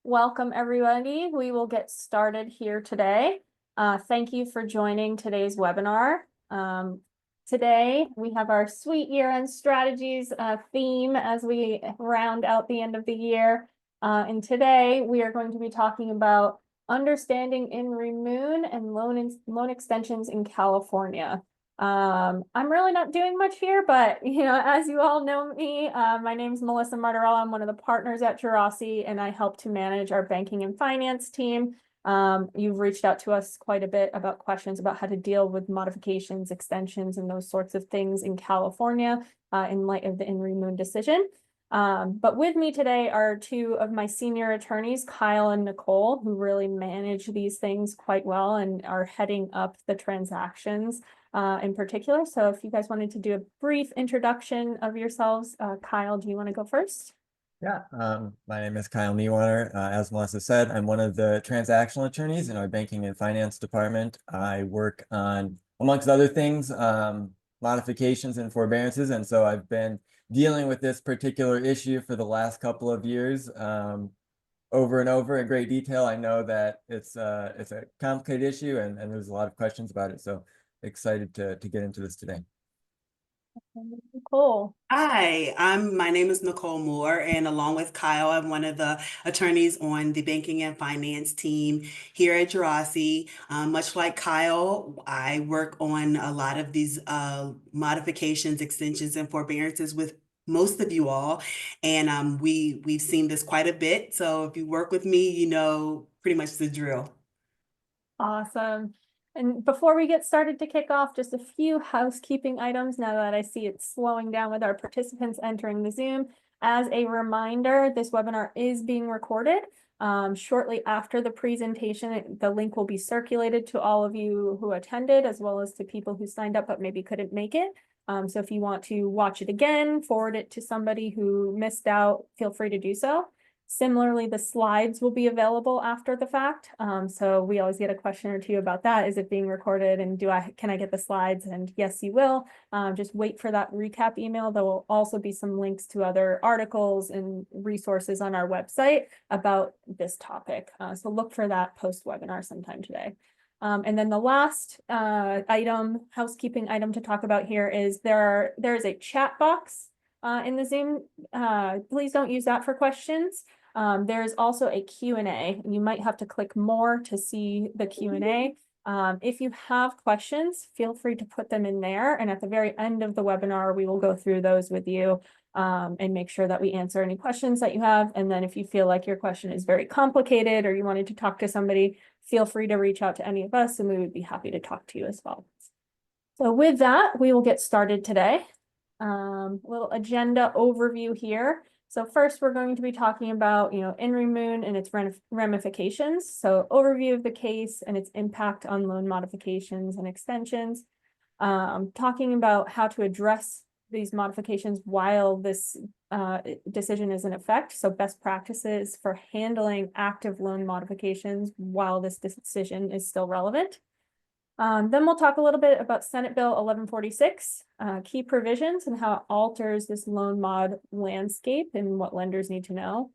welcome everybody. We will get started here today. Thank you for joining today's webinar. Today we have our sweet year-end strategies theme as we round out the end of the year. And today we are going to be talking about understanding INRE Moon and loan extensions in California. I'm really not doing much here, but as you all know me, my name is Melissa Martorella. I'm one of the partners at Jurasi, and I help to manage our banking and finance team. You've reached out to us quite a bit about questions about how to deal with modifications, extensions, and those sorts of things in California in light of the INRE Moon decision. But with me today are two of my senior attorneys, Kyle and Nichole, who really manage these things quite well and are heading up the transactions in particular. So if you guys wanted to do a brief introduction of yourselves, Kyle, do you want to go first? Yeah, my name is Kyle Niewoehner. As Melissa said, I'm one of the transactional attorneys in our banking and finance department. I work on, amongst other things, modifications and forbearances. And so I've been dealing with this particular issue for the last couple of years over and over in great detail. I know that it's a complicated issue and there's a lot of questions about it. So excited to get into this today. Cool. Hi, my name is Nichole Moore, and along with Kyle, I'm one of the attorneys on the banking and finance team here at Jurasi. Much like Kyle, I work on a lot of these modifications, extensions, and forbearances with most of you all, and we've seen this quite a bit. So if you work with me, you know pretty much the drill. Awesome. And before we get started to kick off, just a few housekeeping items now that I see it slowing down with our participants entering the Zoom. As a reminder, this webinar is being recorded. Shortly after the presentation, the link will be circulated to all of you who attended, as well as to people who signed up but maybe couldn't make it. So if you want to watch it again, forward it to somebody who missed out, feel free to do so. Similarly, the slides will be available after the fact. So we always get a question or two about that. Is it being recorded and can I get the slides? And yes, you will. Just wait for that recap email. There will also be some links to other articles and resources on our website about this topic. So look for that post-webinar sometime today. And then the last housekeeping item to talk about here is there is a chat box in the Zoom. Please don't use that for questions. There's also a Q&A. You might have to click more to see the Q&A. If you have questions, feel free to put them in there. And at the very end of the webinar, we will go through those with you and make sure that we answer any questions that you have. And then if you feel like your question is very complicated or you wanted to talk to somebody, feel free to reach out to any of us and we would be happy to talk to you as well. So with that, we will get started today. Little agenda overview here. So first, we're going to be talking about, INRE Moon and its ramifications. So overview of the case and its impact on loan modifications and extensions. Talking about how to address these modifications while this decision is in effect. So best practices for handling active loan modifications while this decision is still relevant. Then we'll talk a little bit about Senate Bill 1146, key provisions and how it alters this loan mod landscape and what lenders need to know.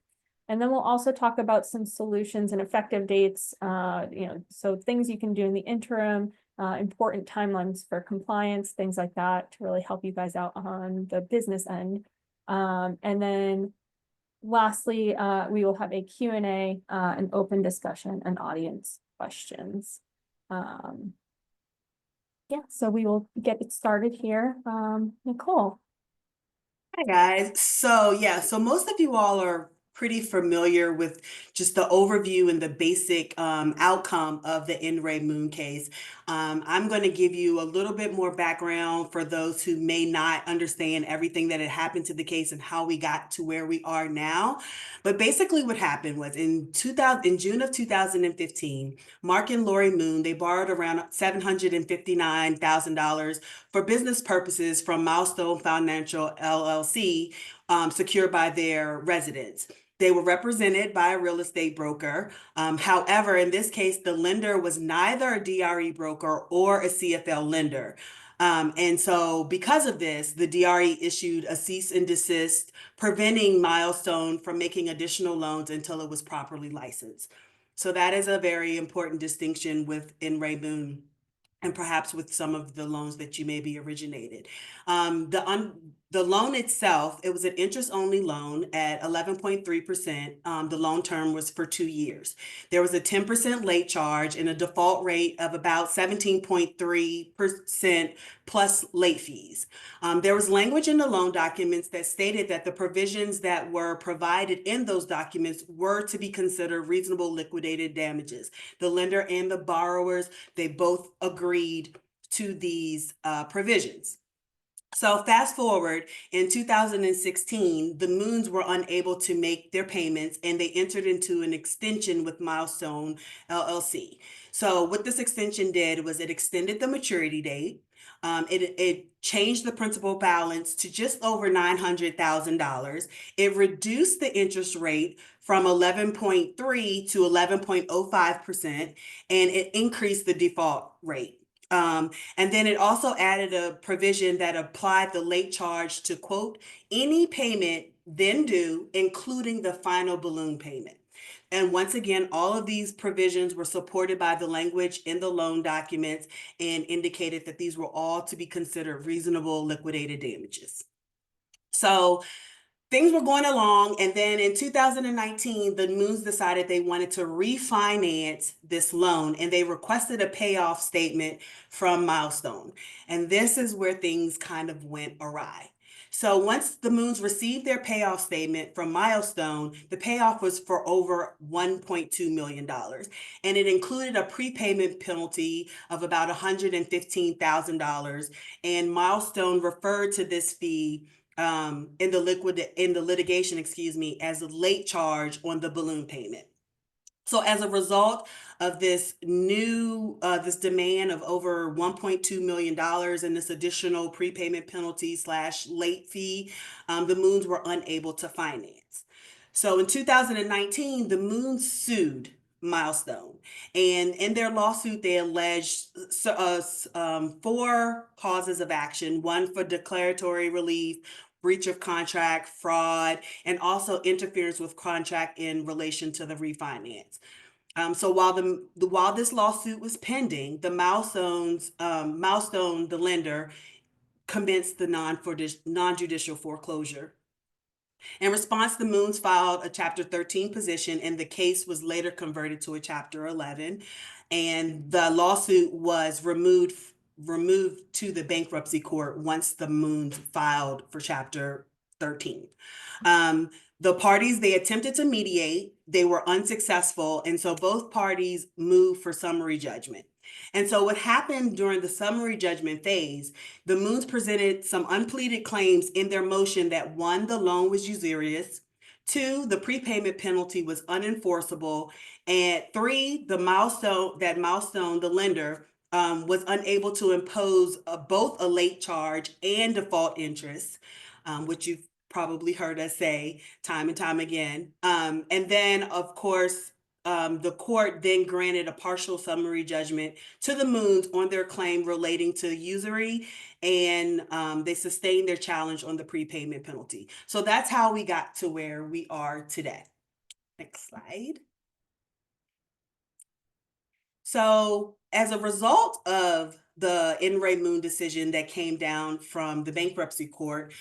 And then we'll also talk about some solutions and effective dates, so things you can do in the interim, important timelines for compliance, things like that to really help you guys out on the business end. And then lastly, we will have a Q&A, an open discussion and audience questions. Yeah, so we will get it started here. Nichole. Hi guys. So most of you all are pretty familiar with just the overview and the basic outcome of the INRE Moon case. I'm going to give you a little bit more background for those who may not understand everything that had happened to the case and how we got to where we are now. But basically what happened was in June of 2015, Mark and Lori Moon, they borrowed around $759,000 for business purposes from Milestone Financial LLC, secured by their residence. They were represented by a real estate broker. However, in this case, the lender was neither a DRE broker or a CFL lender. And so because of this, the DRE issued a cease and desist, preventing Milestone from making additional loans until it was properly licensed. So that is a very important distinction with NRA Boone and perhaps with some of the loans that you may be originated. The loan itself, it was an interest-only loan at 11.3%. The loan term was for 2 years. There was a 10% late charge and a default rate of about 17.3% plus late fees. There was language in the loan documents that stated that the provisions that were provided in those documents were to be considered reasonable liquidated damages. The lender and the borrowers, they both agreed to these provisions. So fast forward in 2016, the Moons were unable to make their payments and they entered into an extension with Milestone LLC. So what this extension did was it extended the maturity date. It changed the principal balance to just over $900,000. It reduced the interest rate from 11.3 to 11.05%, and it increased the default rate. And then it also added a provision that applied the late charge to, quote, any payment then due, including the final balloon payment. And once again, all of these provisions were supported by the language in the loan documents and indicated that these were all to be considered reasonable liquidated damages. So things were going along, and then in 2019, the Moons decided they wanted to refinance this loan, and they requested a payoff statement from Milestone. And this is where things kind of went awry. So once the Moons received their payoff statement from Milestone, the payoff was for over $1.2 million. And it included a prepayment penalty of about $115,000. And Milestone referred to this fee in the litigation, as a late charge on the balloon payment. So as a result of this this demand of over $1.2 million and this additional prepayment penalty / late fee, the Moons were unable to finance. So in 2019, the Moons sued Milestone, and in their lawsuit, they alleged 4 causes of action: 1 for declaratory relief, breach of contract, fraud, and also interference with contract in relation to the refinance. So while this lawsuit was pending, the Milestone, the lender, commenced the non-judicial foreclosure. In response, the Moons filed a Chapter 13 petition, and the case was later converted to a Chapter 11, and the lawsuit was removed to the bankruptcy court once the Moons filed for Chapter 13. The parties, they attempted to mediate, they were unsuccessful, and so both parties moved for summary judgment. And so what happened during the summary judgment phase, the Moons presented some unpleaded claims in their motion that 1, the loan was usurious, 2, the prepayment penalty was unenforceable, and 3, Milestone, the lender, was unable to impose both a late charge and default interest, which you've probably heard us say time and time again. And then, of course, the court then granted a partial summary judgment to the Moons on their claim relating to usury, and they sustained their challenge on the prepayment penalty. So that's how we got to where we are today. Next slide. So as a result of the NRA Moon decision that came down from the bankruptcy court,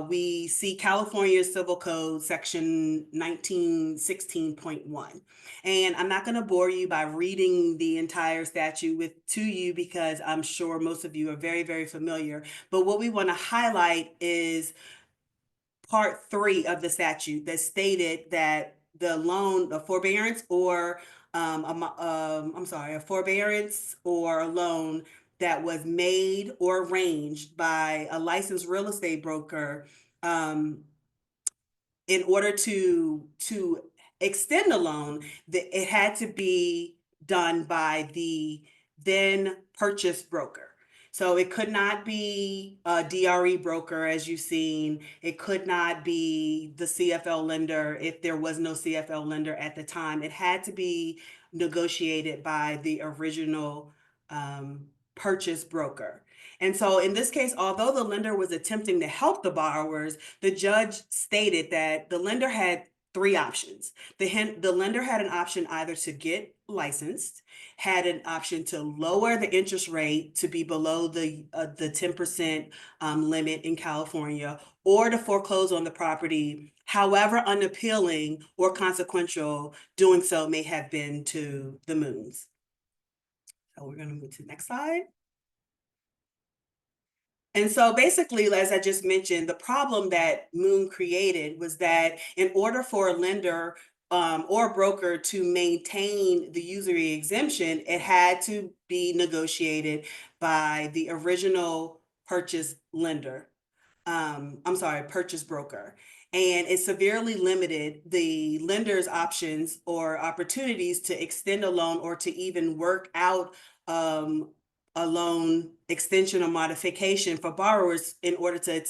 we see California Civil Code section 1916.1. And I'm not going to bore you by reading the entire statute to you because I'm sure most of you are very, very familiar. But what we want to highlight is part 3 of the statute that stated that the loan, a forbearance or a forbearance or a loan that was made or arranged by a licensed real estate broker in order to extend the loan, it had to be done by the then purchase broker. So it could not be a DRE broker, as you've seen. It could not be the CFL lender if there was no CFL lender at the time. It had to be negotiated by the original purchase broker. And so in this case, although the lender was attempting to help the borrowers, the judge stated that the lender had three options. The lender had an option either to get licensed, had an option to lower the interest rate to be below the 10% limit in California, or to foreclose on the property. However unappealing or consequential doing so may have been to the Moons. So we're going to move to the next slide. And so basically, as I just mentioned, the problem that Moon created was that in order for a lender or a broker to maintain the usury exemption, it had to be negotiated by the original purchase lender. I'm sorry, purchase broker. And it severely limited the lender's options or opportunities to extend a loan or to even work out a loan extension or modification for borrowers in order to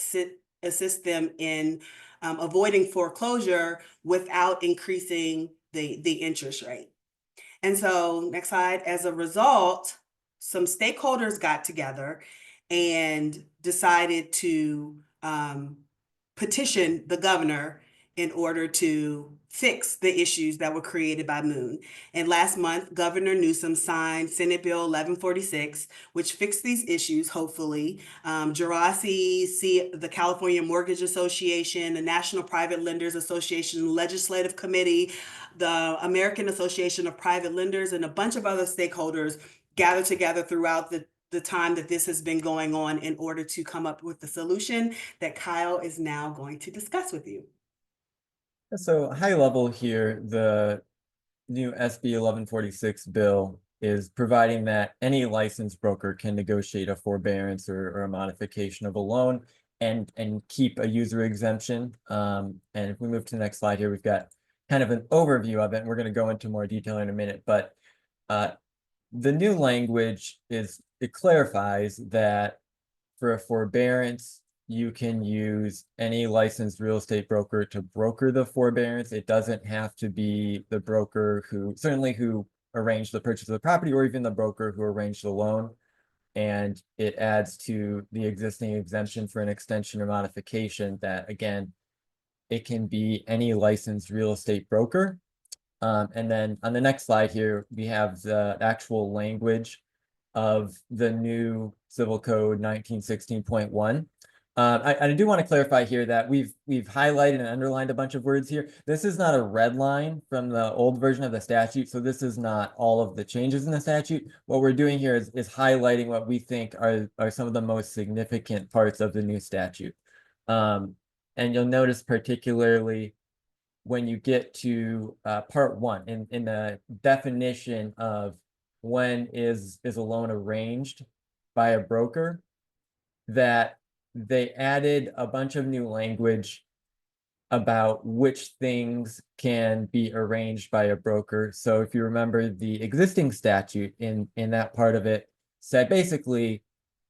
assist them in avoiding foreclosure without increasing the interest rate. And so, next slide, as a result, some stakeholders got together and decided to petition the governor in order to fix the issues that were created by Moon. And last month, Governor Newsom signed Senate Bill 1146, which fixed these issues, hopefully. Gerasi, the California Mortgage Association, the National Private Lenders Association Legislative Committee, the American Association of Private Lenders, and a bunch of other stakeholders gathered together throughout the time that this has been going on in order to come up with the solution that Kyle is now going to discuss with you. So high level here, the new SB 1146 bill is providing that any licensed broker can negotiate a forbearance or a modification of a loan and keep a user exemption. And if we move to the next slide here, we've got kind of an overview of it, and we're going to go into more detail in a minute. But the new language it clarifies that for a forbearance, you can use any licensed real estate broker to broker the forbearance. It doesn't have to be the broker who arranged the purchase of the property, or even the broker who arranged the loan. And it adds to the existing exemption for an extension or modification that, again, it can be any licensed real estate broker. And then on the next slide here, we have the actual language of the new Civil Code 1916.1. I do want to clarify here that we've highlighted and underlined a bunch of words here. This is not a red line from the old version of the statute, so this is not all of the changes in the statute. What we're doing here is highlighting what we think are some of the most significant parts of the new statute. And you'll notice particularly when you get to part one in the definition of when is a loan arranged by a broker, that they added a bunch of new language about which things can be arranged by a broker. So if you remember, the existing statute in that part of it said basically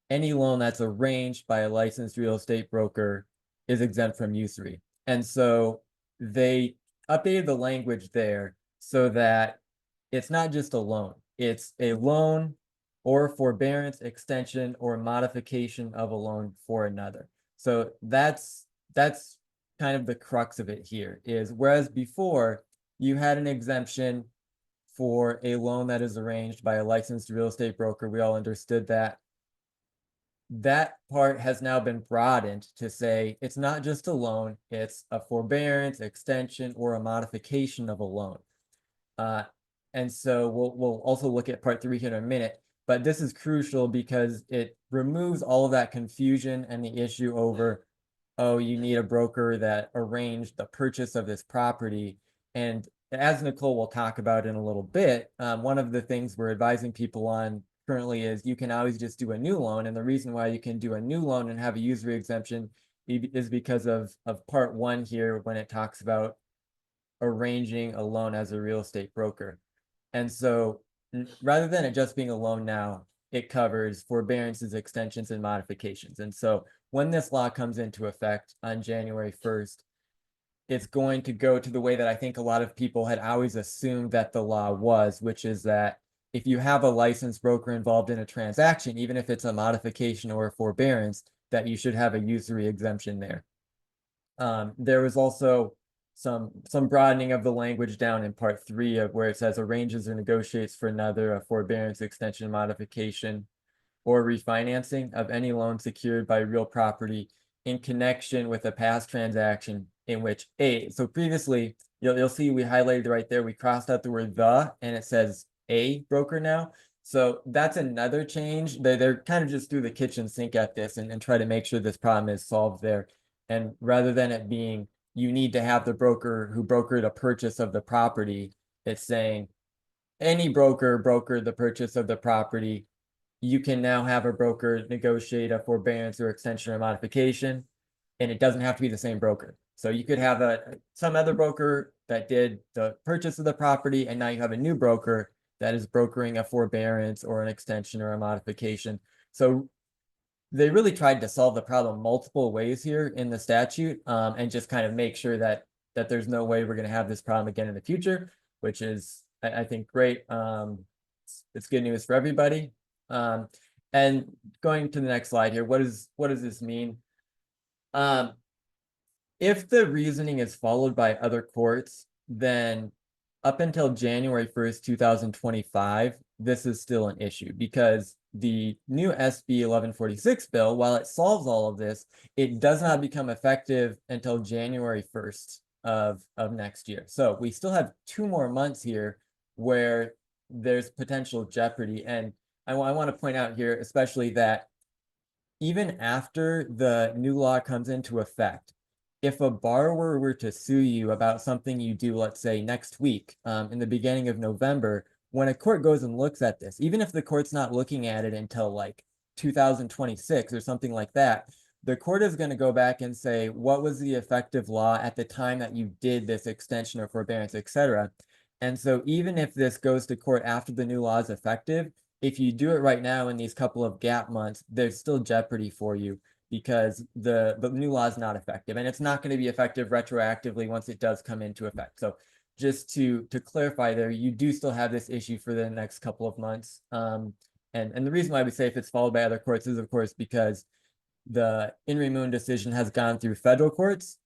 any loan that's arranged by a licensed real estate broker is exempt from usury. And so they updated the language there so that it's not just a loan. It's a loan or forbearance, extension, or modification of a loan for another. So that's kind of the crux of it here, is whereas before you had an exemption for a loan that is arranged by a licensed real estate broker, we all understood that. That part has now been broadened to say it's not just a loan, it's a forbearance, extension, or a modification of a loan. And so we'll also look at part 3 here in a minute, but this is crucial because it removes all of that confusion and the issue over, oh, you need a broker that arranged the purchase of this property. And as Nichole will talk about in a little bit, one of the things we're advising people on currently is you can always just do a new loan. And the reason why you can do a new loan and have a usury exemption is because of part 1 here, when it talks about arranging a loan as a real estate broker. And so rather than it just being a loan now, it covers forbearances, extensions, and modifications. And so when this law comes into effect on January 1st, it's going to go to the way that I think a lot of people had always assumed that the law was, which is that if you have a licensed broker involved in a transaction, even if it's a modification or a forbearance, that you should have a usury exemption there. There was also some broadening of the language down in part 3 of where it says arranges or negotiates for another a forbearance, extension, modification, or refinancing of any loan secured by real property in connection with a past transaction in which so previously you'll see we highlighted right there, we crossed out the word the, and it says a broker now. So that's another change. They're kind of just threw the kitchen sink at this and try to make sure this problem is solved there. And rather than it being you need to have the broker who brokered a purchase of the property, it's saying any broker brokered the purchase of the property. You can now have a broker negotiate a forbearance or extension or modification, and it doesn't have to be the same broker. So you could have some other broker that did the purchase of the property, and now you have a new broker that is brokering a forbearance or an extension or a modification. So they really tried to solve the problem multiple ways here in the statute, and just kind of make sure that there's no way we're going to have this problem again in the future, which is, I think, great. It's good news for everybody. And going to the next slide here, what does this mean? If the reasoning is followed by other courts, then up until January 1st, 2025, this is still an issue because the new SB 1146 bill, while it solves all of this, it does not become effective until January 1st of next year. So we still have 2 more months here where there's potential jeopardy. And I want to point out here, especially that even after the new law comes into effect, if a borrower were to sue you about something you do, let's say next week, in the beginning of November, when a court goes and looks at this, even if the court's not looking at it until like 2026 or something like that, the court is going to go back and say, what was the effective law at the time that you did this extension or forbearance, etc. And so even if this goes to court after the new law is effective, if you do it right now in these couple of gap months, there's still jeopardy for you because the new law is not effective, and it's not going to be effective retroactively once it does come into effect. So just to clarify there, you do still have this issue for the next couple of months. And the reason why we say if it's followed by other courts is, of course, because the In re Moon decision has gone through federal courts.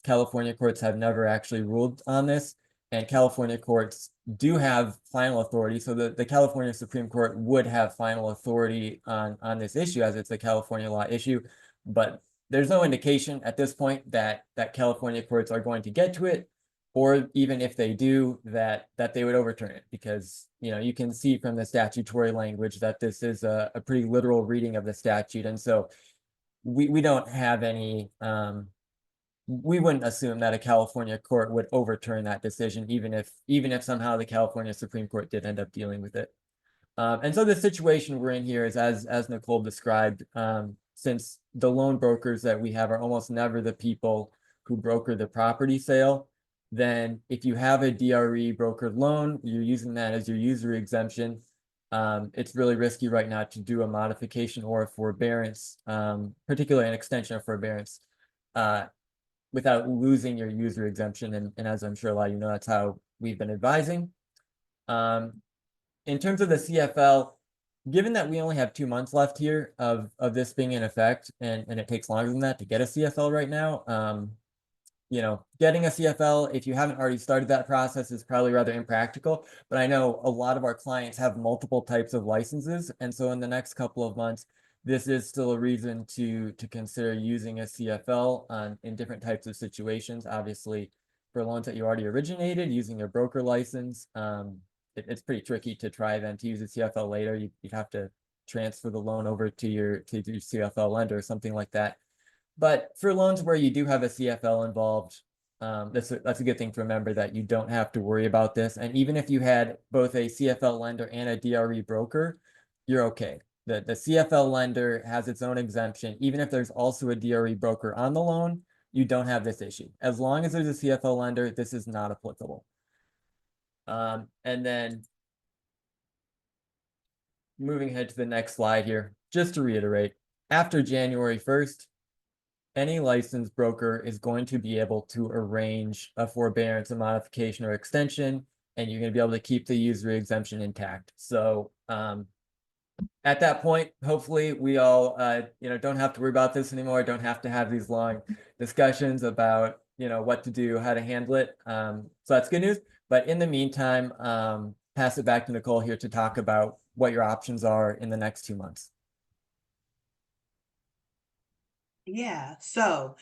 California courts have never actually ruled on this, and California courts do have final authority. So the California Supreme Court would have final authority on this issue as it's a California law issue, but there's no indication at this point that California courts are going to get to it, or even if they do, that they would overturn it, because you can see from the statutory language that this is a pretty literal reading of the statute, and so we don't have any we wouldn't assume that a California court would overturn that decision, even if somehow the California Supreme Court did end up dealing with it. And so the situation we're in here is, as Nichole described, since the loan brokers that we have are almost never the people who broker the property sale, then if you have a DRE brokered loan, you're using that as your usury exemption. It's really risky right now to do a modification or a forbearance, particularly an extension of forbearance, without losing your user exemption. And as I'm sure a lot of you know, that's how we've been advising. In terms of the CFL, given that we only have 2 months left here of this being in effect, and it takes longer than that to get a CFL right now, getting a CFL, if you haven't already started that process, is probably rather impractical. But I know a lot of our clients have multiple types of licenses. And so in the next couple of months, this is still a reason to consider using a CFL in different types of situations. Obviously, for loans that you already originated, using a broker license, it's pretty tricky to try then to use a CFL later. You'd have to transfer the loan over to your CFL lender or something like that. But for loans where you do have a CFL involved, that's a good thing to remember, that you don't have to worry about this. And even if you had both a CFL lender and a DRE broker, you're okay. The CFL lender has its own exemption. Even if there's also a DRE broker on the loan, you don't have this issue. As long as there's a CFL lender, this is not applicable. And then moving ahead to the next slide here, just to reiterate, after January 1st, any licensed broker is going to be able to arrange a forbearance, a modification, or extension and you're gonna be able to keep the usury exemption intact. So, at that point, hopefully we all, don't have to worry about this anymore, don't have to have these long discussions about, what to do, how to handle it. So that's good news. But in the meantime, pass it back to Nichole here to talk about what your options are in the next 2 months. Yeah, so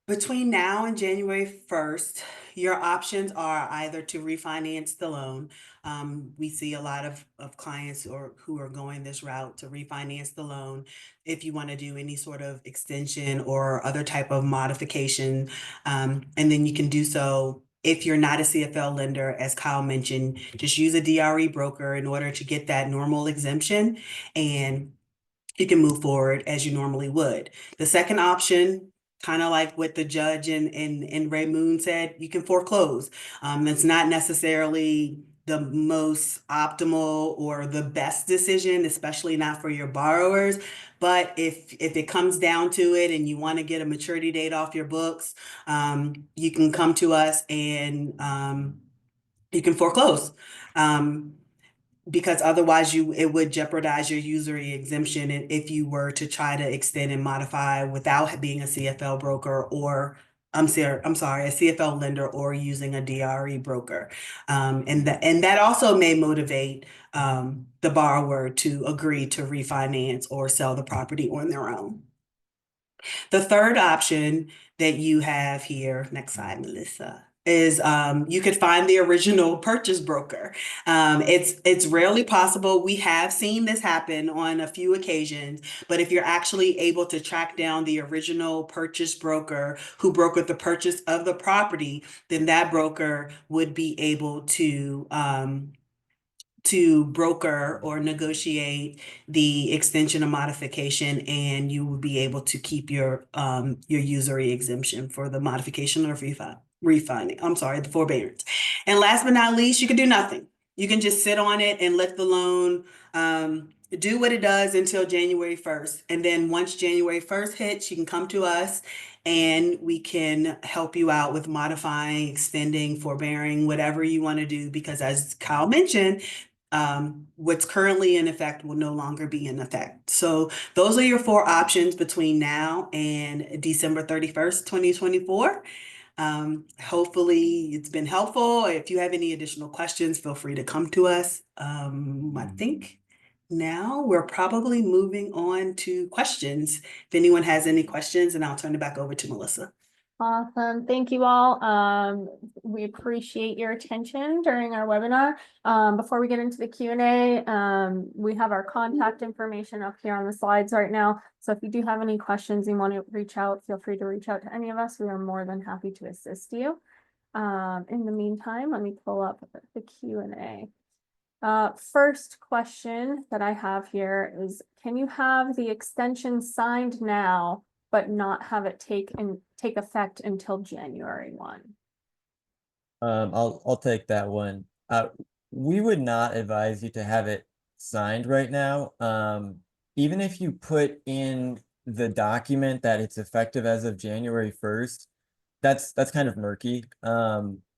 between now and January 1st, your options are either to refinance the loan. We see a lot of clients who are going this route to refinance the loan. If you want to do any sort of extension or other type of modification, and then you can do so. If you're not a CFL lender, as Kyle mentioned, just use a DRE broker in order to get that normal exemption, and you can move forward as you normally would. The second option, kind of like what the judge and Ray Moon said, you can foreclose. It's not necessarily the most optimal or the best decision, especially not for your borrowers. But if it comes down to it and you want to get a maturity date off your books, you can come to us and you can foreclose. Because otherwise it would jeopardize your usury exemption if you were to try to extend and modify without being a CFL broker, or I'm sorry, a CFL lender, or using a DRE broker. And that also may motivate the borrower to agree to refinance or sell the property on their own. The third option that you have here, next slide, Melissa, is you could find the original purchase broker. It's rarely possible. We have seen this happen on a few occasions, but if you're actually able to track down the original purchase broker who brokered the purchase of the property, then that broker would be able to broker or negotiate the extension or modification, and you will be able to keep your usury exemption for the modification or refunding. I'm sorry, the forbearance. And last but not least, you can do nothing. You can just sit on it and let the loan do what it does until January 1st. And then once January 1st hits, you can come to us and we can help you out with modifying, extending, forbearing, whatever you want to do, because as Kyle mentioned, what's currently in effect will no longer be in effect. So those are your 4 options between now and December 31st, 2024. Hopefully it's been helpful. If you have any additional questions, feel free to come to us. I think now we're probably moving on to questions. If anyone has any questions, and I'll turn it back over to Melissa. Awesome. Thank you all. We appreciate your attention during our webinar. Before we get into the Q&A, we have our contact information up here on the slides right now. So if you do have any questions and want to reach out, feel free to reach out to any of us. We are more than happy to assist you. In the meantime, let me pull up the Q&A. First question that I have here is, can you have the extension signed now but not have it take effect until January 1? I'll take that one. We would not advise you to have it signed right now. Even if you put in the document that it's effective as of January 1st, that's kind of murky.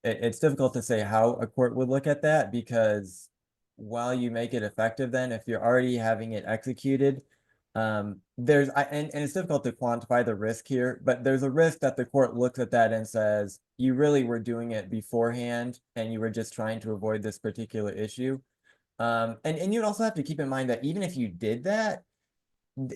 It's difficult to say how a court would look at that, because while you make it effective, then if you're already having it executed, and it's difficult to quantify the risk here, but there's a risk that the court looks at that and says, you really were doing it beforehand and you were just trying to avoid this particular issue. And you'd also have to keep in mind that even if you did that,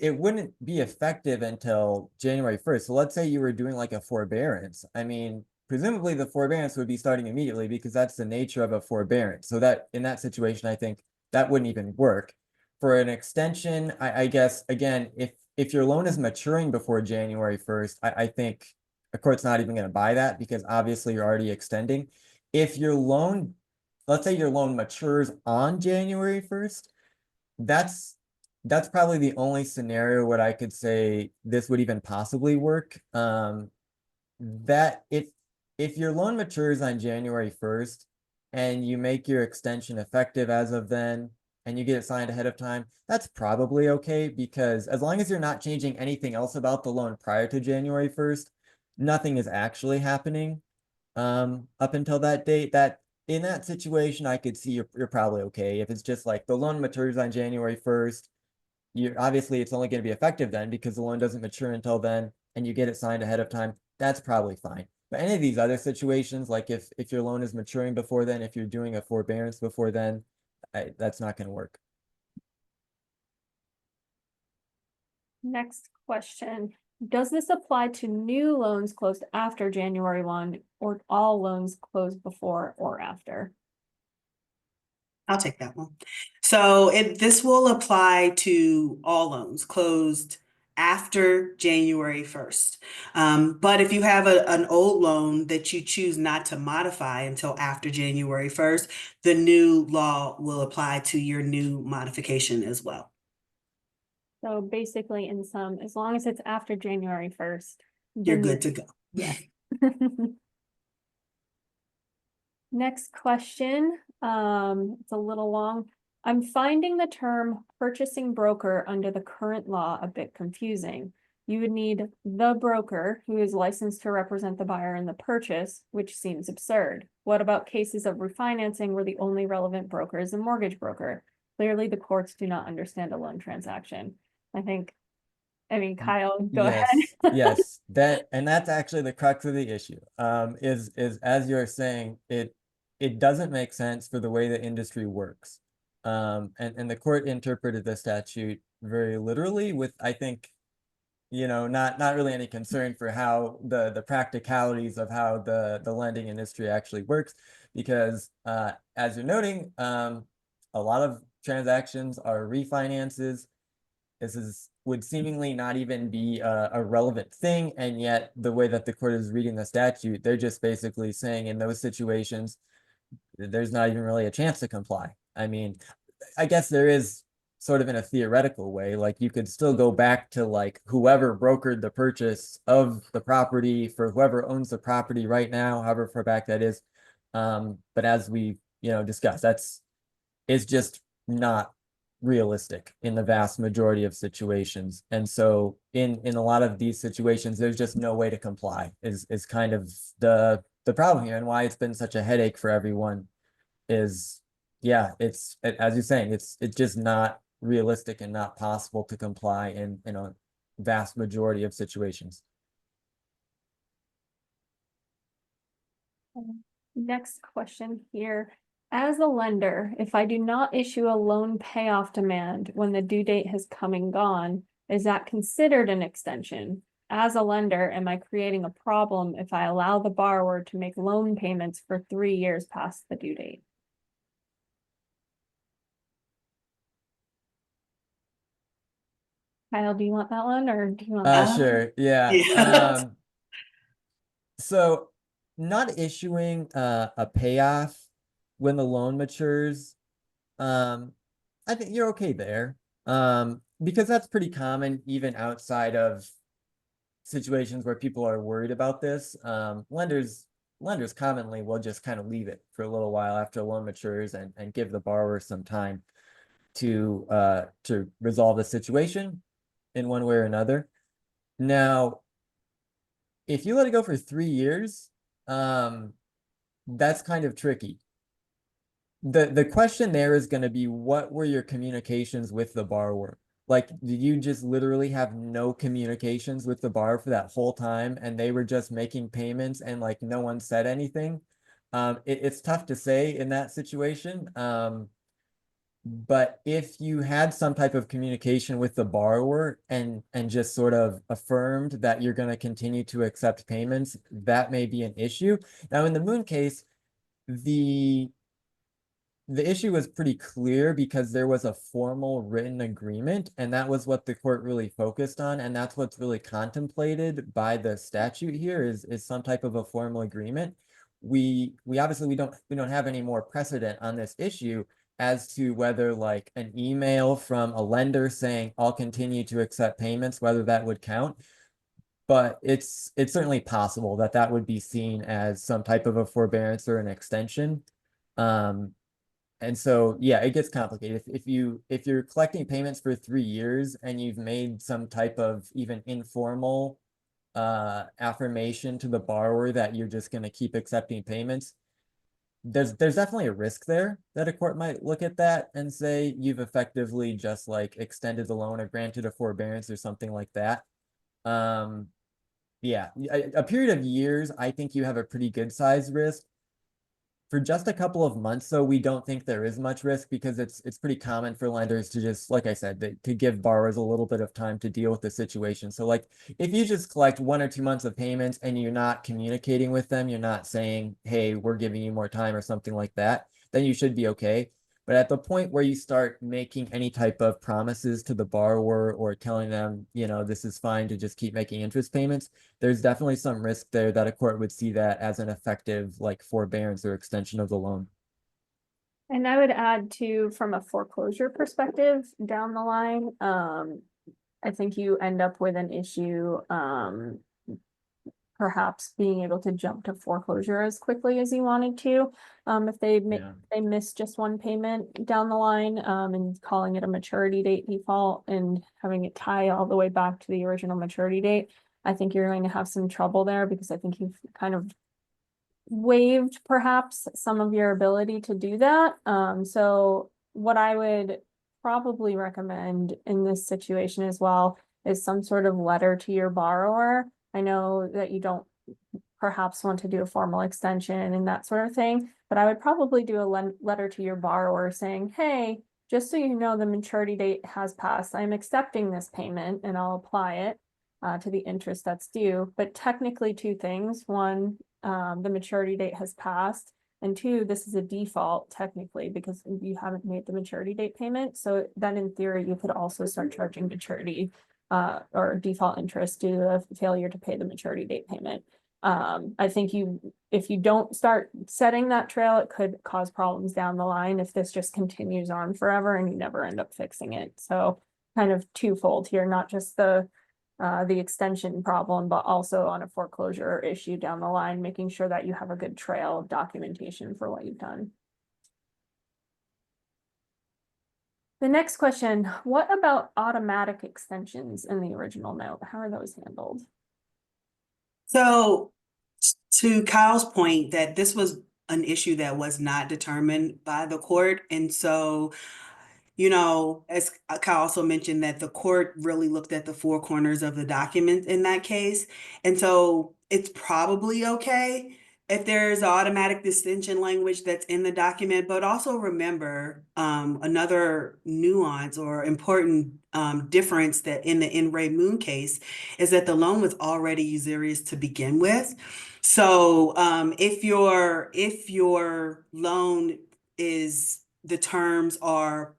it wouldn't be effective until January 1st. So let's say you were doing like a forbearance. I mean, presumably the forbearance would be starting immediately, because that's the nature of a forbearance. So that in that situation, I think that wouldn't even work. For an extension, I guess, again, if your loan is maturing before January 1st, I think a court's not even going to buy that, because obviously you're already extending. If your loan, let's say your loan matures on January 1st, that's probably the only scenario where I could say this would even possibly work. That if your loan matures on January 1st and you make your extension effective as of then, and you get it signed ahead of time, that's probably okay, because as long as you're not changing anything else about the loan prior to January 1st, nothing is actually happening up until that date. That in that situation, I could see you're probably okay. If it's just like the loan matures on January 1st, you're obviously it's only going to be effective then because the loan doesn't mature until then, and you get it signed ahead of time. That's probably fine. But any of these other situations, like if your loan is maturing before then, if you're doing a forbearance before then, that's not going to work. Next question. Does this apply to new loans closed after January 1 or all loans closed before or after? I'll take that one. So this will apply to all loans closed after January 1st. But if you have an old loan that you choose not to modify until after January 1st, the new law will apply to your new modification as well. So basically in sum, as long as it's after January 1st. You're good to go. Yes. Next question, it's a little long. I'm finding the term purchasing broker under the current law a bit confusing. You would need the broker who is licensed to represent the buyer in the purchase, which seems absurd. What about cases of refinancing where the only relevant broker is a mortgage broker? Clearly, the courts do not understand a loan transaction. I mean, Kyle, go ahead. Yes, that's actually the crux of the issue. Is as you're saying, it doesn't make sense for the way the industry works. And the court interpreted the statute very literally with, I think, not really any concern for how the practicalities of how the lending industry actually works, because as you're noting, a lot of transactions are refinances. This would seemingly not even be a relevant thing, and yet the way that the court is reading the statute, they're just basically saying in those situations, there's not even really a chance to comply. I mean, I guess there is sort of in a theoretical way, like you could still go back to like whoever brokered the purchase of the property for whoever owns the property right now, however far back that is. But as we, discussed, it's just not realistic in the vast majority of situations. And so in a lot of these situations, there's just no way to comply is kind of the problem here, and why it's been such a headache for everyone is, yeah, as you're saying, it's just not realistic and not possible to comply in a vast majority of situations. Next question here. As a lender, if I do not issue a loan payoff demand when the due date has come and gone, is that considered an extension? As a lender, am I creating a problem if I allow the borrower to make loan payments for 3 years past the due date? Kyle, do you want that one or do you want that one? Sure, yeah. Yeah. So not issuing a payoff when the loan matures, I think you're okay there. Because that's pretty common even outside of situations where people are worried about this. Lenders commonly will just kind of leave it for a little while after a loan matures and give the borrower some time to resolve the situation in one way or another. Now, if you let it go for 3 years, that's kind of tricky. The question there is going to be, what were your communications with the borrower? Like, did you just literally have no communications with the borrower for that whole time and they were just making payments and like no one said anything? It's tough to say in that situation. But if you had some type of communication with the borrower and just sort of affirmed that you're going to continue to accept payments, that may be an issue. Now, in the Moon case, the issue was pretty clear because there was a formal written agreement, and that was what the court really focused on, and that's what's really contemplated by the statute here is some type of a formal agreement. We obviously we don't have any more precedent on this issue as to whether like an email from a lender saying I'll continue to accept payments, whether that would count. But it's certainly possible that that would be seen as some type of a forbearance or an extension. And so, yeah, it gets complicated. If you're collecting payments for 3 years and you've made some type of even informal affirmation to the borrower that you're just going to keep accepting payments, there's definitely a risk there that a court might look at that and say you've effectively just like extended the loan or granted a forbearance or something like that. Yeah, a period of years, I think you have a pretty good size risk. For just a couple of months, though, we don't think there is much risk because it's pretty common for lenders to just, like I said, to give borrowers a little bit of time to deal with the situation. So like if you just collect 1 or 2 months of payments and you're not communicating with them, you're not saying, hey, we're giving you more time or something like that, then you should be okay. But at the point where you start making any type of promises to the borrower or telling them, you know, this is fine to just keep making interest payments, there's definitely some risk there that a court would see that as an effective like forbearance or extension of the loan. And I would add too, from a foreclosure perspective down the line, I think you end up with an issue, perhaps being able to jump to foreclosure as quickly as you wanted to. If they Yeah. they miss just one payment down the line, and calling it a maturity date default and having it tie all the way back to the original maturity date, I think you're going to have some trouble there because I think you've kind of waived perhaps some of your ability to do that. So what I would probably recommend in this situation as well is some sort of letter to your borrower. I know that you don't perhaps want to do a formal extension and that sort of thing, but I would probably do a letter to your borrower saying, hey, just so you know, the maturity date has passed. I'm accepting this payment and I'll apply it to the interest that's due. But technically, two things. One, the maturity date has passed. And two, this is a default technically because you haven't made the maturity date payment. So then in theory, you could also start charging maturity or default interest due to a failure to pay the maturity date payment. I think if you don't start setting that trail, it could cause problems down the line if this just continues on forever and you never end up fixing it. So kind of twofold here, not just the extension problem, but also on a foreclosure issue down the line, making sure that you have a good trail of documentation for what you've done. The next question, what about automatic extensions in the original note? How are those handled? So to Kyle's point that this was an issue that was not determined by the court. And so, you know, as Kyle also mentioned that the court really looked at the four corners of the document in that case. And so it's probably okay if there's automatic extension language that's in the document, but also remember another nuance or important difference that in the In Re Moon case is that the loan was already usurious to begin with. So if your loan is the terms are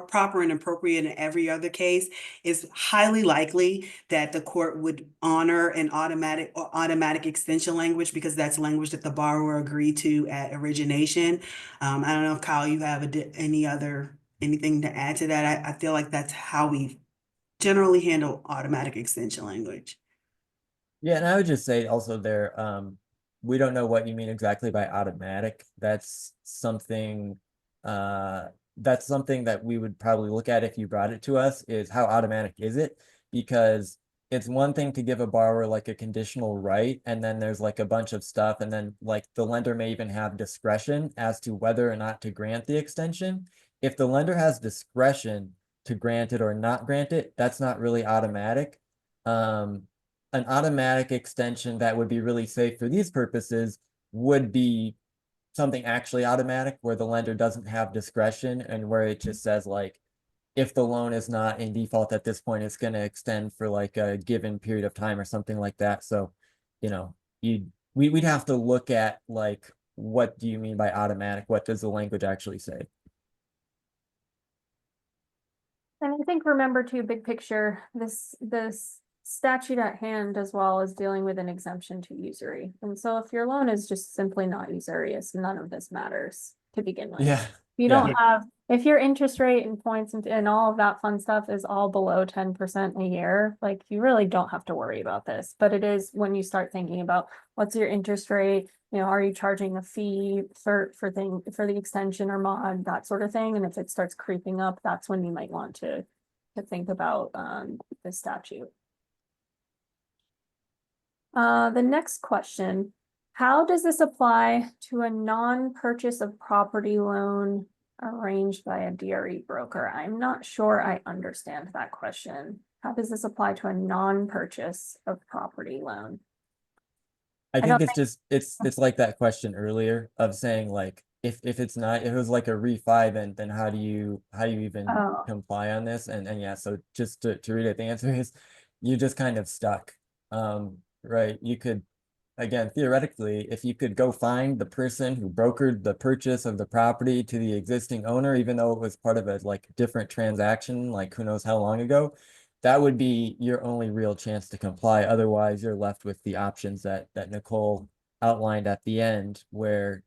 proper and appropriate in every other case, it's highly likely that the court would honor an automatic extension language because that's language that the borrower agreed to at origination. I don't know if Kyle, you have anything to add to that? I feel like that's how we generally handle automatic extension language. Yeah, and I would just say also there, we don't know what you mean exactly by automatic. That's something that we would probably look at if you brought it to us, is how automatic is it? Because it's one thing to give a borrower like a conditional right, and then there's like a bunch of stuff, and then like the lender may even have discretion as to whether or not to grant the extension. If the lender has discretion to grant it or not grant it, that's not really automatic. An automatic extension that would be really safe for these purposes would be something actually automatic where the lender doesn't have discretion and where it just says like, if the loan is not in default at this point, it's going to extend for like a given period of time or something like that. So, you know, we'd have to look at like, what do you mean by automatic? What does the language actually say? And I think remember too, big picture, this statute at hand as well as dealing with an exemption to usury. And so if your loan is just simply not usurious, none of this matters to begin with. Yeah. You don't have, if your interest rate and points and all of that fun stuff is all below 10% a year, like you really don't have to worry about this. But it is when you start thinking about what's your interest rate, you know, are you charging a fee for the extension or mod, that sort of thing. And if it starts creeping up, that's when you might want to think about the statute. The next question, How does this apply to a non-purchase of property loan arranged by a DRE broker? I'm not sure I understand that question. How does this apply to a non-purchase of property loan? I don't think it's just it's like that question earlier of saying like if it's not, if it was like a refi, then how do you even Oh, comply on this? And yeah, so just to read it, the answer is you're just kind of stuck. Right. You could, again, theoretically, if you could go find the person who brokered the purchase of the property to the existing owner, even though it was part of a like different transaction, like who knows how long ago, that would be your only real chance to comply. Otherwise, you're left with the options that Nichole outlined at the end, where,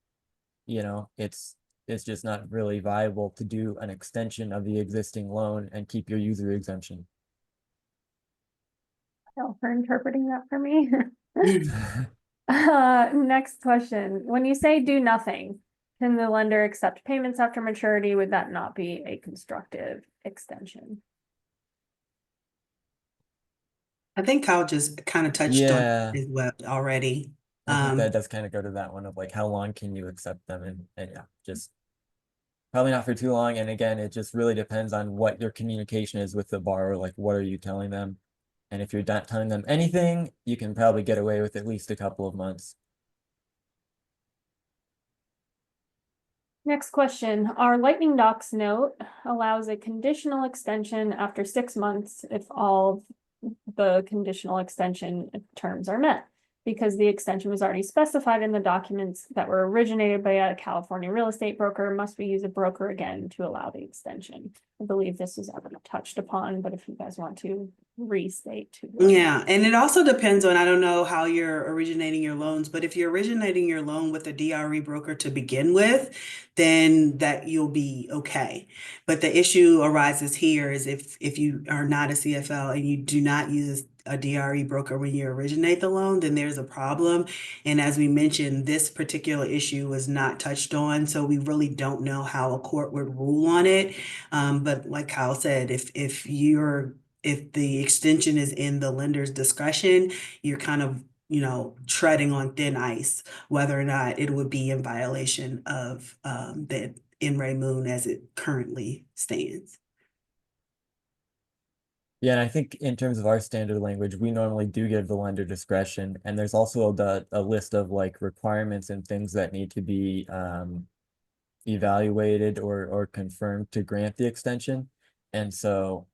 you know, it's just not really viable to do an extension of the existing loan and keep your user exemption. thank you for interpreting that for me. Next question. When you say do nothing, can the lender accept payments after maturity? Would that not be a constructive extension? I think Kyle just kind of touched on Yeah, it as well already. I think that does kind of go to that one of like how long can you accept them, and yeah, just probably not for too long. And again, it just really depends on what your communication is with the borrower. Like, what are you telling them? And if you're not telling them anything, you can probably get away with at least a couple of months. Next question. Our Lightning Docs note allows a conditional extension after 6 months if all the conditional extension terms are met, because the extension was already specified in the documents that were originated by a California real estate broker. Must we use a broker again to allow the extension? I believe this was already touched upon, but if you guys want to restate to. Yeah, and it also depends on, I don't know how you're originating your loans, but if you're originating your loan with a DRE broker to begin with, then that you'll be okay. But the issue arises here is if you are not a CFL and you do not use a DRE broker when you originate the loan, then there's a problem. And as we mentioned, this particular issue was not touched on, so we really don't know how a court would rule on it. But like Kyle said, if the extension is in the lender's discretion, you're kind of, treading on thin ice, whether or not it would be in violation of the NRA Moon as it currently stands. Yeah, and I think in terms of our standard language, we normally do give the lender discretion, and there's also a list of like requirements and things that need to be evaluated or confirmed to grant the extension. And so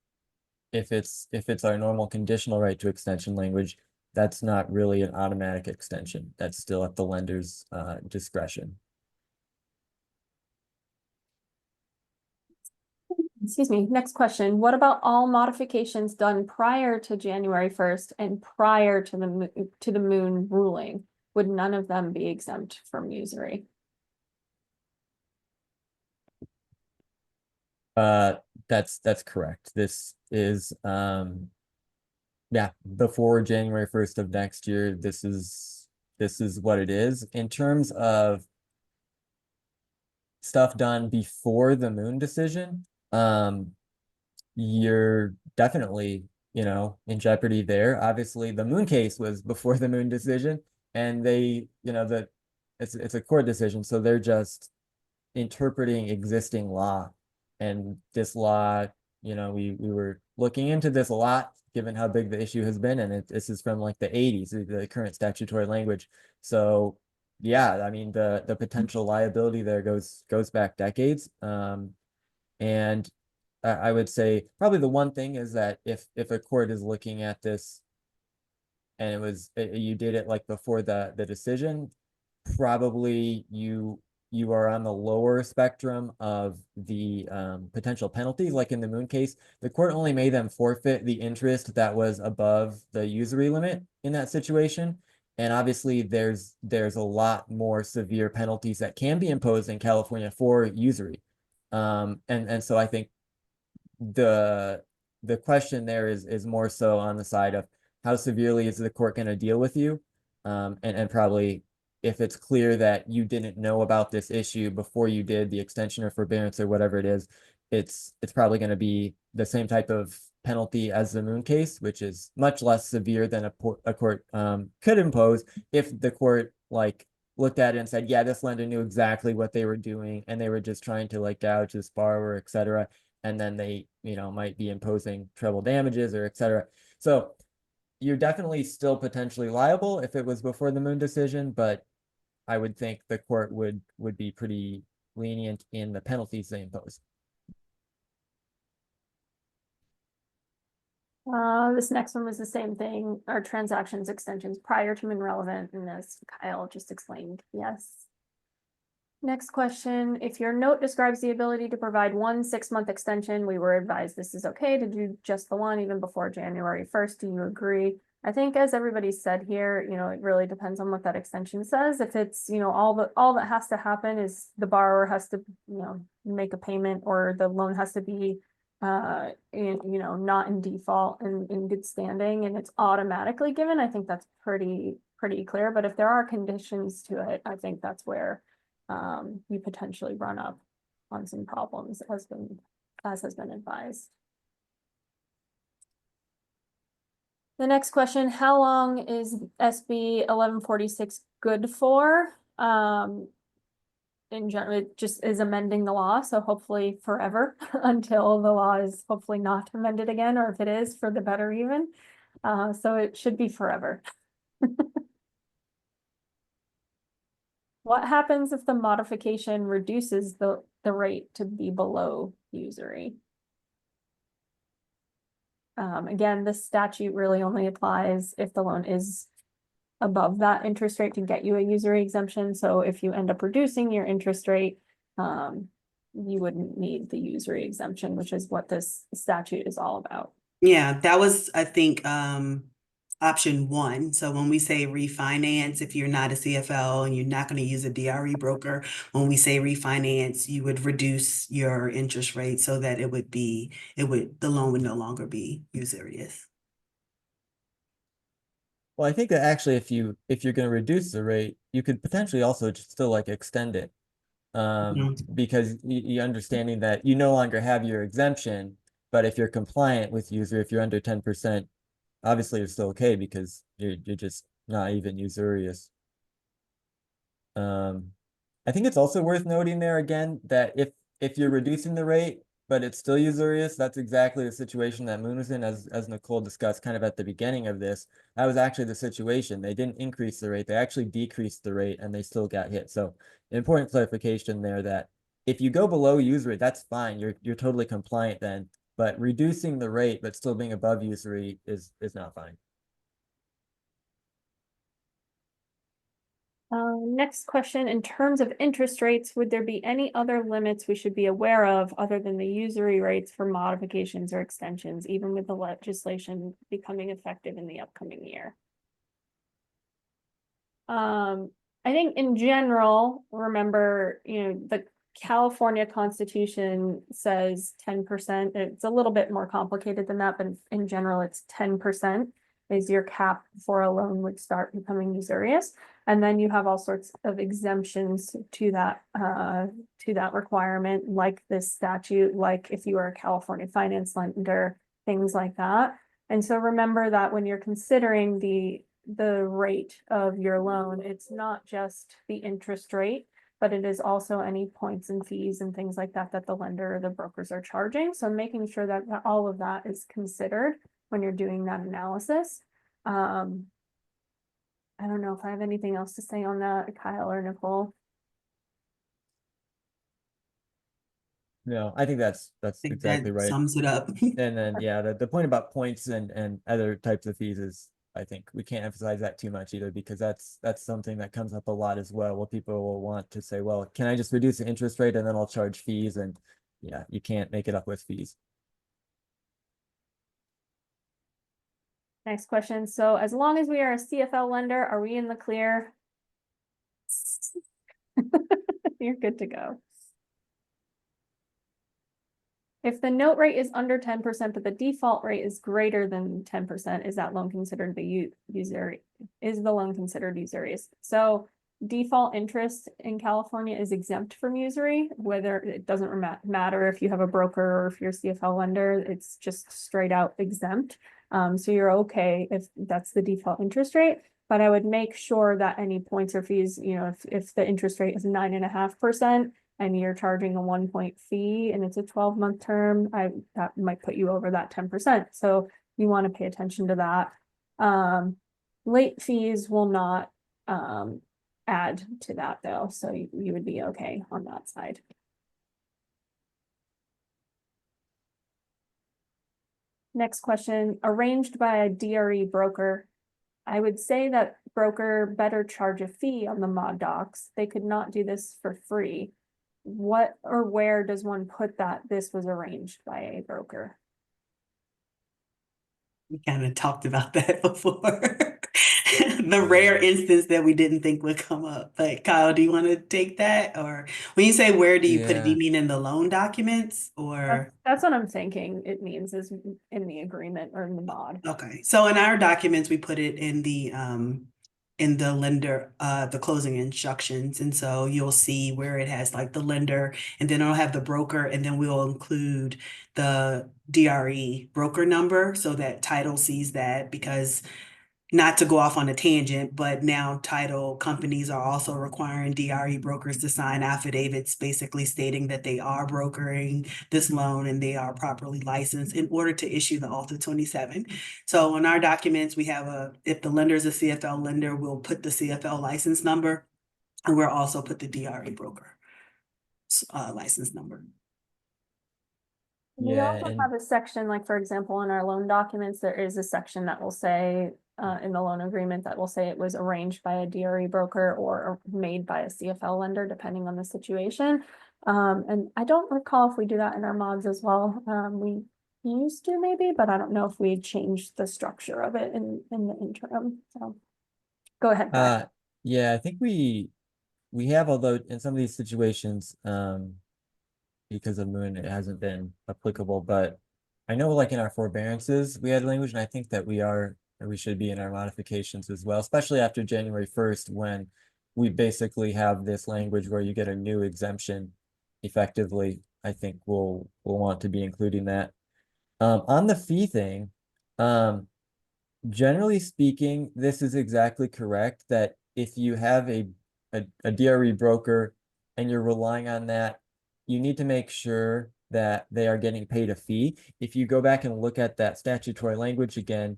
if it's our normal conditional right to extension language, that's not really an automatic extension. That's still at the lender's discretion. Excuse me, next question. What about all modifications done prior to January 1st and prior to the moon ruling? Would none of them be exempt from usury? That's correct. This is yeah, before January 1st of next year, this is what it is. In terms of stuff done before the moon decision, you're definitely, in jeopardy there. Obviously, the moon case was before the moon decision, and they, it's a court decision, so they're just interpreting existing law. And this law, we were looking into this a lot, given how big the issue has been, and this is from like the 80s, the current statutory language. So yeah, I mean the potential liability there goes back decades. And I would say probably the one thing is that if a court is looking at this and you did it like before the decision, probably you are on the lower spectrum of the potential penalties. Like in the moon case, the court only made them forfeit the interest that was above the usury limit in that situation. And obviously there's a lot more severe penalties that can be imposed in California for usury. And so I think the question there is more so on the side of how severely is the court going to deal with you, and probably if it's clear that you didn't know about this issue before you did the extension or forbearance or whatever it is, it's probably going to be the same type of penalty as the moon case, which is much less severe than a court could impose if the court like looked at it and said, yeah, this lender knew exactly what they were doing and they were just trying to like gouge this borrower, et cetera. And then they, might be imposing treble damages or et cetera. So you're definitely still potentially liable if it was before the Moon decision, but I would think the court would be pretty lenient in the penalties they impose. This next one was the same thing. Are transactions extensions prior to Moon relevant? And as Kyle just explained, yes. Next question, if your note describes the ability to provide 1 6-month extension, we were advised this is okay to do just the one even before January 1st. Do you agree? I think as everybody said here, it really depends on what that extension says. If it's, all that has to happen is the borrower has to, make a payment or the loan has to be not in default and in good standing and it's automatically given, I think that's pretty clear. But if there are conditions to it, I think that's where you potentially run up on some problems as has been advised. The next question, how long is SB 1146 good for? In general, it just is amending the law, so hopefully forever until the law is hopefully not amended again, or if it is, for the better even. So it should be forever. What happens if the modification reduces the rate to be below usury? Again, this statute really only applies if the loan is above that interest rate to get you a usury exemption. So if you end up reducing your interest rate, you wouldn't need the usury exemption, which is what this statute is all about. Yeah, that was, I think, option 1. So when we say refinance, if you're not a CFL and you're not going to use a DRE broker, when we say refinance, you would reduce your interest rate so that the loan would no longer be usurious. Well, I think that actually if you're going to reduce the rate, you could potentially also just still like extend it. Because you understanding that you no longer have your exemption, but if you're compliant with usury, if you're under 10%, obviously you're still okay because you're just not even usurious. I think it's also worth noting there again that if you're reducing the rate, but it's still usurious, that's exactly the situation that Moon was in, as Nichole discussed kind of at the beginning of this. That was actually the situation. They didn't increase the rate, they actually decreased the rate and they still got hit. So important clarification there that if you go below usury, that's fine. You're totally compliant then, but reducing the rate but still being above usury is not fine. Next question, in terms of interest rates, would there be any other limits we should be aware of other than the usury rates for modifications or extensions, even with the legislation becoming effective in the upcoming year? I think in general, remember, the California Constitution says 10%. It's a little bit more complicated than that, but in general, it's 10% is your cap before a loan would start becoming usurious. And then you have all sorts of exemptions to that requirement, like this statute, like if you are a California finance lender, things like that. And so remember that when you're considering the rate of your loan, it's not just the interest rate, but it is also any points and fees and things like that that the lender or the brokers are charging. So making sure that all of that is considered when you're doing that analysis. I don't know if I have anything else to say on that, Kyle or Nichole. No, I think that's exactly right. Sums it up. And then yeah, the point about points and other types of fees is, I think we can't emphasize that too much either, because that's something that comes up a lot as well, where people will want to say, well, can I just reduce the interest rate and then I'll charge fees? And yeah, you can't make it up with fees. Next question. So as long as we are a CFL lender, are we in the clear? You're good to go. If the note rate is under 10%, but the default rate is greater than 10%, is that loan considered is the loan considered usurious? So default interest in California is exempt from usury, whether it doesn't matter if you have a broker or if you're a CFL lender, it's just straight out exempt. So you're okay if that's the default interest rate. but I would make sure that any points or fees, you know, if the interest rate is 9.5% and you're charging a 1 point fee and it's a 12-month term, that might put you over that 10%. So you want to pay attention to that. Late fees will not add to that though, so you would be okay on that side. Next question, arranged by a DRE broker. I would say that broker better charge a fee on the mod docs. They could not do this for free. What or where does one put that this was arranged by a broker? We kind of talked about that before. The rare instance that we didn't think would come up. But Kyle, do you want to take that? Or when you say where do you put it, do you mean in the loan documents or? That's what I'm thinking it means is in the agreement or in the mod. Okay, so in our documents, we put it in the lender, the closing instructions. And so you'll see where it has like the lender, and then it'll have the broker, and then we'll include the DRE broker number so that title sees that, because not to go off on a tangent, but now title companies are also requiring DRE brokers to sign affidavits basically stating that they are brokering this loan and they are properly licensed in order to issue the Alta 27. So on our documents, we have if the lender is a CFL lender, we'll put the CFL license number, and we'll also put the DRE broker license number. We Yeah, also and have a section, like for example, in our loan documents, there is a section that will say in the loan agreement that will say it was arranged by a DRE broker or made by a CFL lender, depending on the situation. And I don't recall if we do that in our mods as well. We used to maybe, but I don't know if we changed the structure of it in the interim. So go ahead, Brad. yeah, I think we have, although in some of these situations, because of Moon, it hasn't been applicable, but I know like in our forbearances, we had language, and I think that we should be in our modifications as well, especially after January 1st, when we basically have this language where you get a new exemption effectively. I think we'll want to be including that. On the fee thing, generally speaking, this is exactly correct, that if you have a DRE broker and you're relying on that, you need to make sure that they are getting paid a fee. If you go back and look at that statutory language again,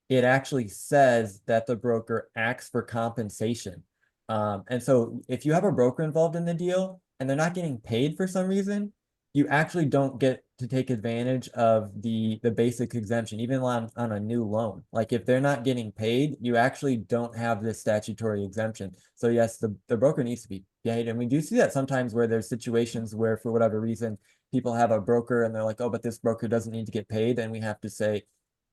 it actually says that the broker acts for compensation. And so if you have a broker involved in the deal and they're not getting paid for some reason, you actually don't get to take advantage of the basic exemption, even on a new loan. Like if they're not getting paid, you actually don't have this statutory exemption. So yes, the broker needs to be paid. And we do see that sometimes where there's situations where for whatever reason, people have a broker and they're like, oh, but this broker doesn't need to get paid. And we have to say,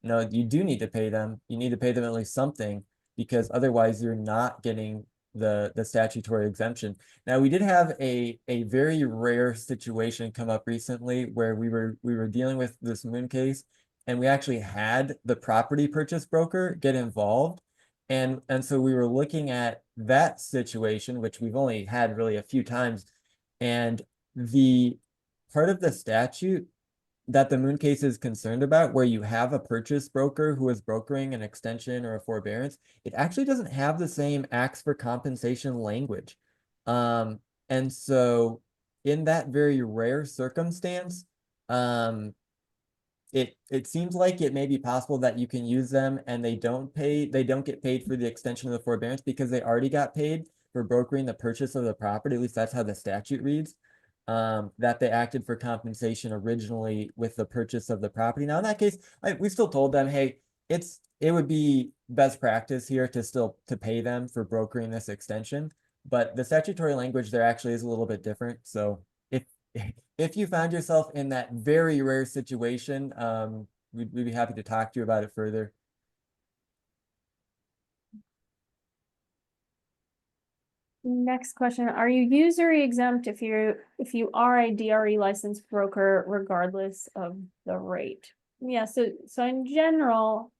no, you do need to pay them. You need to pay them at least something, because otherwise you're not getting the statutory exemption. Now, we did have a very rare situation come up recently where we were dealing with this Moon case, and we actually had the property purchase broker get involved. And so we were looking at that situation, which we've only had really a few times. And the part of the statute that the Moon case is concerned about, where you have a purchase broker who is brokering an extension or a forbearance, it actually doesn't have the same acts for compensation language. And so in that very rare circumstance, it seems like it may be possible that you can use them and they don't get paid for the extension of the forbearance because they already got paid for brokering the purchase of the property. At least that's how the statute reads. That they acted for compensation originally with the purchase of the property. Now, in that case, we still told them, hey, it would be best practice here to pay them for brokering this extension. But the statutory language there actually is a little bit different. So if you found yourself in that very rare situation, we'd be happy to talk to you about it further. Next question, are you usury exempt if you are a DRE licensed broker regardless of the rate? Yeah, so in general,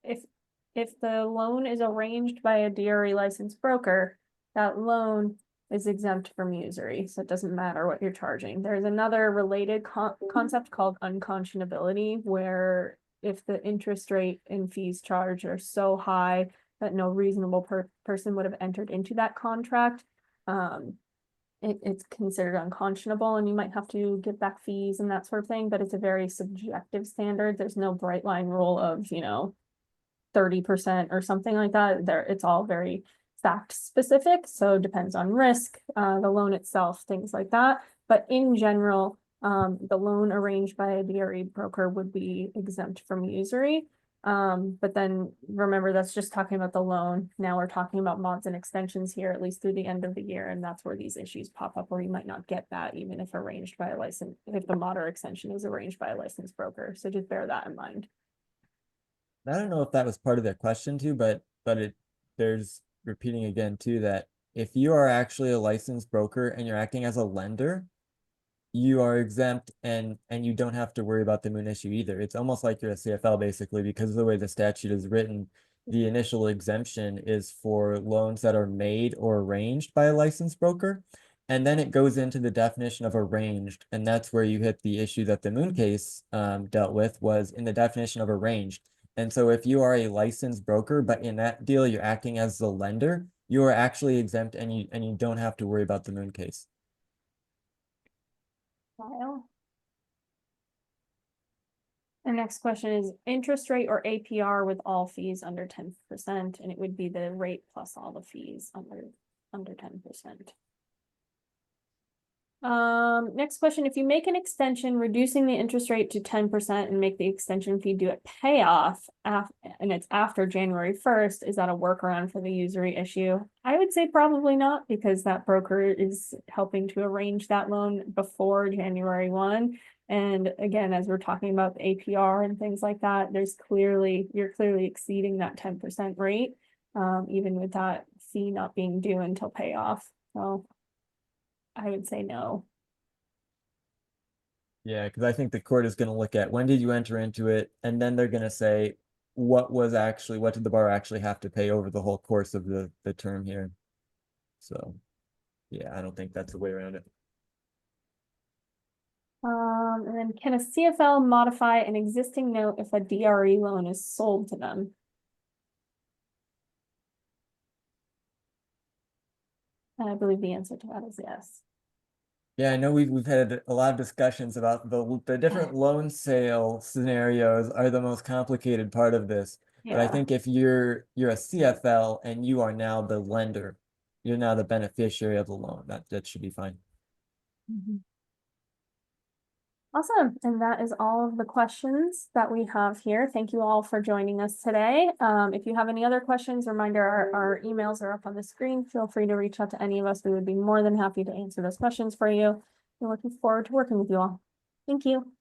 if the loan is arranged by a DRE licensed broker, that loan is exempt from usury, so it doesn't matter what you're charging. There's another related concept called unconscionability, where if the interest rate and fees charged are so high that no reasonable person would have entered into that contract, it's considered unconscionable and you might have to give back fees and that sort of thing, but it's a very subjective standard. There's no bright line rule of, 30% or something like that. It's all very fact specific. So it depends on risk, the loan itself, things like that. But in general, the loan arranged by a DRE broker would be exempt from usury. But then remember, that's just talking about the loan. Now we're talking about mods and extensions here, at least through the end of the year. And that's where these issues pop up, where you might not get that, even if arranged by a license, if the mod or extension is arranged by a licensed broker. So just bear that in mind. I don't know if that was part of their question too, but there's repeating again too, that if you are actually a licensed broker and you're acting as a lender, you are exempt and you don't have to worry about the moon issue either. It's almost like you're a CFL basically, because of the way the statute is written. The initial exemption is for loans that are made or arranged by a licensed broker. And then it goes into the definition of arranged. And that's where you hit the issue that the moon case dealt with, was in the definition of arranged. And so if you are a licensed broker, but in that deal, you're acting as the lender, you are actually exempt and you don't have to worry about the moon case. Kyle. The next question is interest rate or APR with all fees under 10%, and it would be the rate plus all the fees under 10%. Next question, if you make an extension reducing the interest rate to 10% and make the extension fee due at payoff and it's after January 1st, is that a workaround for the usury issue? I would say probably not, because that broker is helping to arrange that loan before January 1. And again, as we're talking about the APR and things like that, you're clearly exceeding that 10% rate, even with that fee not being due until payoff. So I would say no. Yeah, because I think the court is going to look at when did you enter into it, and then they're going to say what did the borrower actually have to pay over the whole course of the term here. So yeah, I don't think that's the way around it. And then can a CFL modify an existing note if a DRE loan is sold to them? And I believe the answer to that is yes. Yeah, I know we've had a lot of discussions about the different loan sale scenarios are the most complicated part of this. But I think if you're a CFL and you are now the lender, you're now the beneficiary of the loan, that should be fine. Awesome. And that is all of the questions that we have here. Thank you all for joining us today. If you have any other questions, reminder, our emails are up on the screen. Feel free to reach out to any of us. We would be more than happy to answer those questions for you. We're looking forward to working with you all. Thank you.